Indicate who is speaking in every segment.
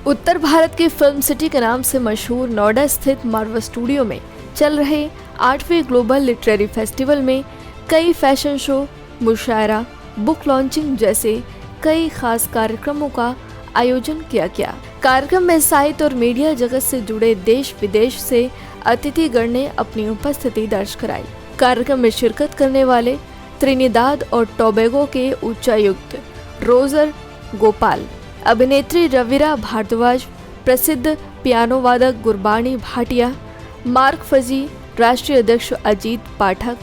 Speaker 1: उत्तर भारत की film city के नाम से मशहूर नोएडा स्थित मार्वा स्टूडियो में चल रहे 8वें ग्लोबल लिटरेरी फेस्टिवल में कई फैशन शो, मुशायरा, बुक लॉन्चिंग जैसे कई खास कार्यक्रमों का आयोजन किया गया। कार्यक्रम में साहित्य और मीडिया जगत से जुड़े देश विदेश से अतिथिगण ने अपनी उपस्थिति दर्ज कराई। कार्यक्रम में शिरकत करने वाले त्रिनिदाद और टोबैगो के उच्चायुक्त रोजर गोपाल, अभिनेत्री रवीरा भारद्वाज, प्रसिद्ध पियानो वादक गुरबाणी भाटिया, मार्क फजी, राष्ट्रीय अध्यक्ष अजीत पाठक,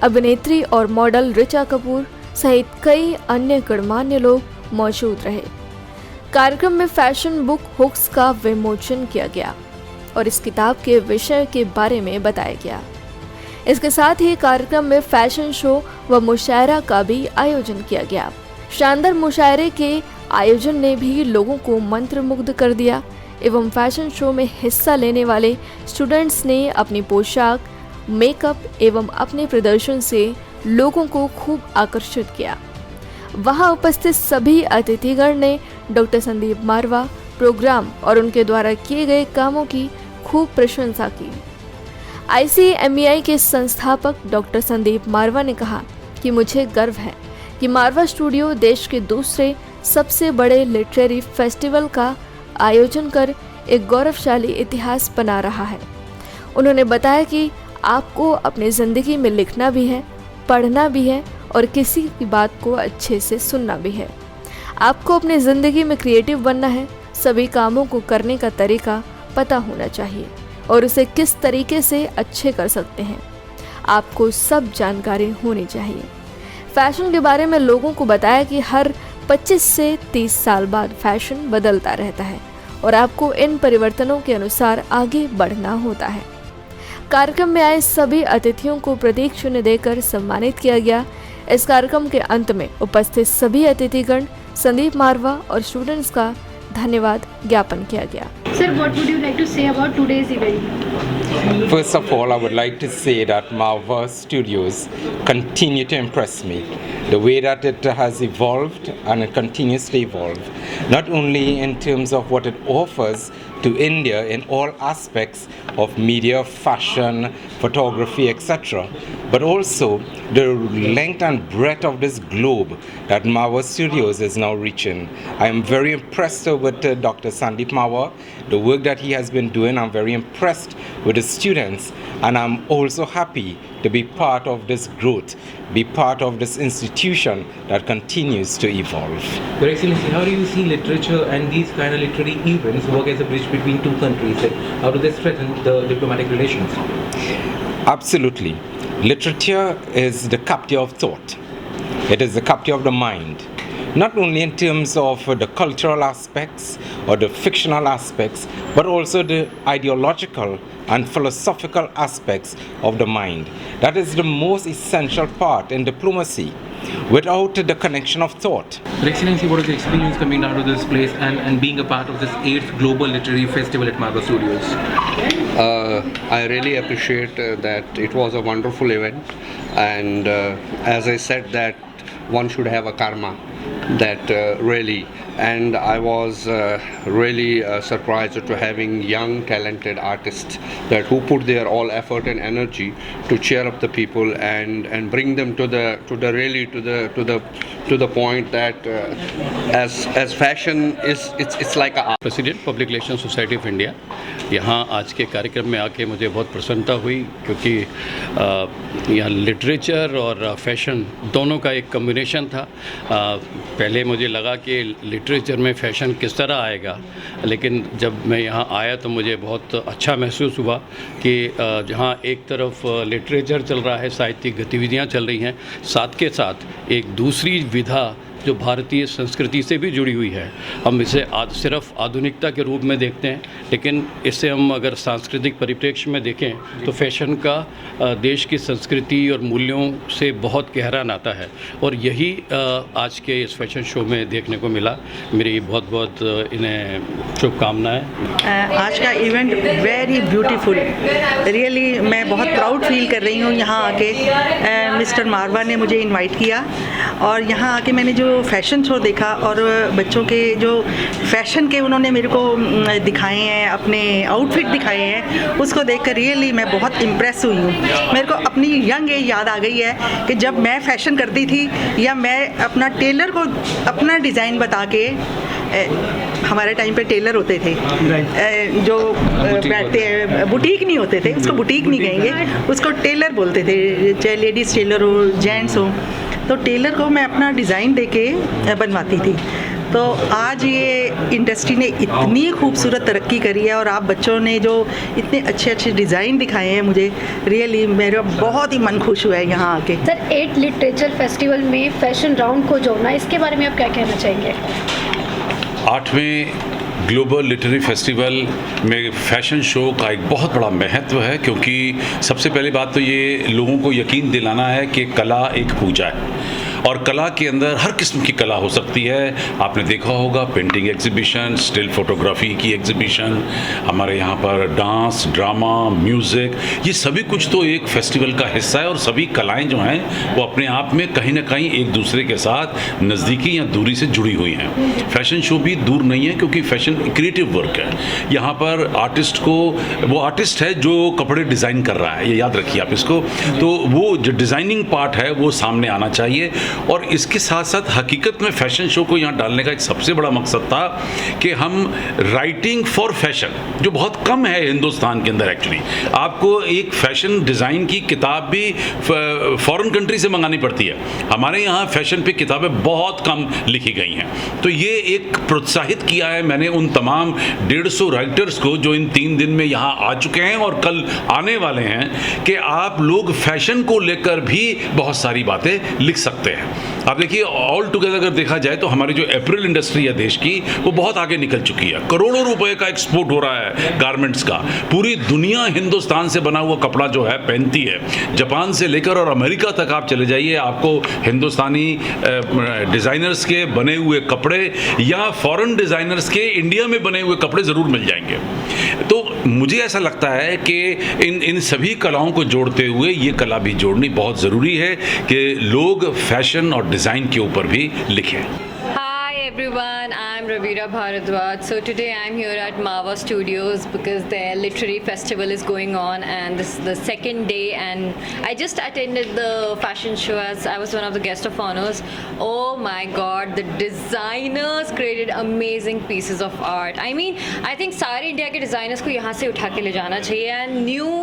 Speaker 1: अभिनेत्री और मॉडल ऋचा कपूर सहित कई अन्य गणमान्य लोग मौजूद रहे। कार्यक्रम में फैशन बुक हुक्स का विमोचन किया गया और इस किताब के विषय के बारे में बताया गया। इसके साथ ही कार्यक्रम में फैशन शो व मुशायरा का भी आयोजन किया गया। शानदार मुशायरे के आयोजन ने भी लोगों को मंत्रमुग्ध कर दिया एवं फैशन शो में हिस्सा लेने वाले स्टूडेंट्स ने अपनी पोशाक, मेकअप एवं अपने प्रदर्शन से लोगों को खूब आकर्षित किया। वहां उपस्थित सभी अतिथिगण ने डॉक्टर संदीप मारवा प्रोग्राम और उनके द्वारा किए गए कामों की खूब प्रशंसा की। ICMEI के संस्थापक डॉक्टर संदीप मारवा ने कहा कि मुझे गर्व है कि मारवा स्टूडियो देश के दूसरे सबसे बड़े लिटरेरी फेस्टिवल का आयोजन कर एक गौरवशाली इतिहास बना रहा है। उन्होंने बताया कि आपको अपनी ज़िंदगी में लिखना भी है, पढ़ना भी है और किसी की बात को अच्छे से सुनना भी है। आपको अपनी ज़िंदगी में क्रिएटिव बनना है, सभी कामों को करने का तरीका पता होना चाहिए और उसे किस तरीके से अच्छे कर सकते हैं, आपको सब जानकारी होनी चाहिए। फैशन के बारे में लोगों को बताया कि हर 25 से 30 साल बाद फैशन बदलता रहता है और आपको इन परिवर्तनों के अनुसार आगे बढ़ना होता है। कार्यक्रम में आए सभी अतिथियों को प्रतीक चिन्ह देकर सम्मानित किया गया। इस कार्यक्रम के अंत में उपस्थित सभी अतिथिगण संदीप मारवा और स्टूडेंट्स का धन्यवाद ज्ञापन किया गया।
Speaker 2: Sir, what would you like to say about today's event?
Speaker 3: First of all, I would like to say that Marva Studios continue to impress me. The way that it has evolved and it continues to evolve, not only in terms of what it offers to India in all aspects of media, fashion, photography, etc., but also the length and breadth of this globe that Marva Studios is now reaching. I am very impressed with Dr. Sandeep Marwa, the work that he has been doing. I'm very impressed with the students, and I'm also happy to be part of this growth, be part of this institution that continues to evolve.
Speaker 4: Your Excellency, how do you see literature and these kind of literary events work as a bridge between two countries? How do they strengthen the diplomatic relations?
Speaker 3: Absolutely. Literature is the captive of thought. It is the captive of the mind. Not only in terms of the cultural aspects or the fictional aspects, but also the ideological and philosophical aspects of the mind. That is the most essential part in diplomacy. Without the connection of thought.
Speaker 4: Your Excellency, what is the experience coming down to this place and being a part of this 8th Global Literary Festival at Marva Studios?
Speaker 5: I really appreciate that it was a wonderful event, and as I said that one should have a karma that really, and I was really surprised to having young talented artists that who put their all effort and energy to cheer up the people and bring them to the point that as fashion is it's like a
Speaker 6: president public relation society of India. यहाँ आज के कार्यक्रम में आके मुझे बहुत प्रसन्नता हुई क्योंकि यहाँ लिटरेचर और फैशन दोनों का एक कॉम्बिनेशन था। पहले मुझे लगा कि लिटरेचर में फ़ैशन किस तरह आएगा, लेकिन जब मैं यहाँ आया तो मुझे बहुत अच्छा महसूस हुआ कि जहाँ एक तरफ लिटरेचर चल रहा है, साहित्यिक गतिविधियाँ चल रही हैं, साथ के साथ एक दूसरी विधा जो भारतीय संस्कृति से भी जुड़ी हुई है। हम इसे सिर्फ आधुनिकता के रूप में देखते हैं, लेकिन इससे हम अगर सांस्कृतिक परिप्रेक्ष्य में देखें तो फैशन का देश की संस्कृति और मूल्यों से बहुत गहरा नाता है और यही आज के इस फैशन शो में देखने को मिला। मेरी बहुत बहुत इन्हें शुभकामनाएं।
Speaker 7: आज का इवेंट वेरी ब्यूटीफुल, रियली मैं बहुत प्राउड फील कर रही हूँ यहाँ आके। मिस्टर मारवा ने मुझे इनवाइट किया और यहाँ आके मैंने जो जो फैशन शो देखा और बच्चों के जो फैशन के उन्होंने मेरे को दिखाए हैं, अपने आउटफिट दिखाए हैं, उसको देखकर रियली मैं बहुत इम्प्रेस हुई हूँ। मेरे को अपनी यंग एज याद आ गई है कि जब मैं फैशन करती थी या मैं अपना टेलर को अपना डिज़ाइन बता के, हमारे टाइम पे टेलर होते थे जो बैठते हैं, बुटीक नहीं होते थे, उसको बुटीक नहीं कहेंगे, उसको टेलर बोलते थे, चाहे लेडीज़ टेलर हो जेंट्स हो, तो टेलर को मैं अपना डिज़ाइन देके बनवाती थी। तो आज ये इंडस्ट्री ने इतनी खूबसूरत तरक्की करी है और आप बच्चों ने जो इतने अच्छे अच्छे डिज़ाइन दिखाए हैं, मुझे रियली मेरा बहुत ही मन खुश हुआ है यहाँ आके।
Speaker 2: सर 8 लिटरेचर फेस्टिवल में फैशन राउंड को जोड़ना, इसके बारे में आप क्या कहना चाहेंगे?
Speaker 8: 8वें ग्लोबल लिटरेरी फेस्टिवल में फ़ैशन शो का एक बहुत बड़ा महत्व है, क्योंकि सबसे पहली बात तो ये लोगों को यकीन दिलाना है कि कला एक पूजा है और कला के अंदर हर किस्म की कला हो सकती है। आपने देखा होगा पेंटिंग एग्जीबिशन, स्टिल फोटोग्राफी की एग्जीबिशन, हमारे यहाँ पर डांस, ड्रामा, म्यूज़िक, ये सभी कुछ तो एक फेस्टिवल का हिस्सा है और सभी कलाएं जो हैं वो अपने आप में कहीं ना कहीं एक दूसरे के साथ नज़दीकी या दूरी से जुड़ी हुई हैं। फैशन शो भी दूर नहीं है, क्योंकि फैशन क्रिएटिव वर्क है। यहाँ पर आर्टिस्ट को, वो आर्टिस्ट है जो कपड़े डिज़ाइन कर रहा है, ये याद रखिए आप इसको, तो वो जो डिज़ाइनिंग पार्ट है वो सामने आना चाहिए। और इसके साथ साथ हकीकत में फ़ैशन शो को यहाँ डालने का एक सबसे बड़ा मकसद था कि हम राइटिंग फॉर फैशन, जो बहुत कम है हिंदुस्तान के अंदर एक्चुअली, आपको एक फ़ैशन डिज़ाइन की किताब भी फॉरेन कंट्री से मंगानी पड़ती है। हमारे यहाँ फ़ैशन पे किताबें बहुत कम लिखी गई हैं। तो ये एक प्रोत्साहित किया है मैंने उन तमाम 150 राइटर्स को जो इन 3 दिन में यहाँ आ चुके हैं और कल आने वाले हैं, कि आप लोग फ़ैशन को लेकर भी बहुत सारी बातें लिख सकते हैं। आप देखिए ऑल टुगेदर अगर देखा जाए तो हमारी जो अप्रैल इंडस्ट्री है देश की, वो बहुत आगे निकल चुकी है। करोड़ों रुपए का एक्सपोर्ट हो रहा है गारमेंट्स का। पूरी दुनिया हिंदुस्तान से बना हुआ कपड़ा जो है पहनती है। जापान से लेकर और अमेरिका तक आप चले जाइए, आपको हिंदुस्तानी डिज़ाइनर्स के बने हुए कपड़े या फॉरेन डिज़ाइनर्स के इंडिया में बने हुए कपड़े ज़रूर मिल जाएंगे। तो मुझे ऐसा लगता है कि इन सभी कलाओं को जोड़ते हुए ये कला भी जोड़नी बहुत ज़रूरी है कि लोग फैशन और डिज़ाइन के ऊपर भी लिखें।
Speaker 9: Everyone, I'm Ravira Bharadwaj. So today I'm here at Mava Studios because their literary festival is going on and this is the second day, and I just attended the fashion show as I was one of the guest of honors. Oh my god, the designers created amazing pieces of art. I mean, I think सारे India के designers को यहाँ से उठा के ले जाना चाहिए, and new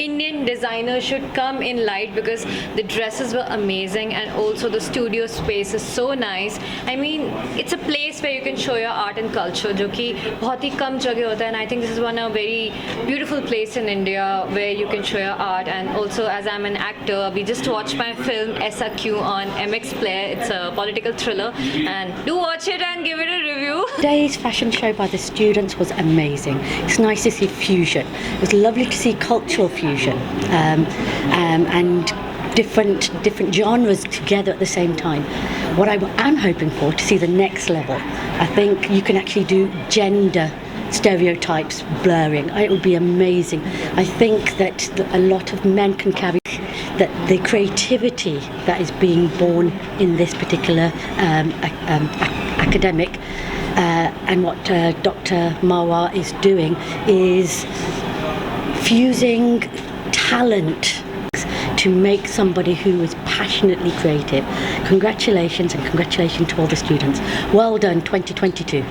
Speaker 9: Indian designers should come in light because the dresses were amazing and also the studio space is so nice. I mean, it's a place where you can show your art and culture, जो कि बहुत ही कम जगह होता है, and I think this is one a very beautiful place in India where you can show your art. And also as I'm an actor, we just watched my film SRQ on MX Player. It's a political thriller, and do watch it and give it a review.
Speaker 10: Today's fashion show by the students was amazing. It's nice to see fusion. It was lovely to see cultural fusion and different genres together at the same time. What I am hoping for to see the next level, I think you can actually do gender stereotypes blurring. It would be amazing. I think that a lot of men can carry that the creativity that is being born in this particular academic and what Dr. Marwa is doing is fusing talent to make somebody who is passionately creative. Congratulations, and congratulations to all the students. Well done 2022.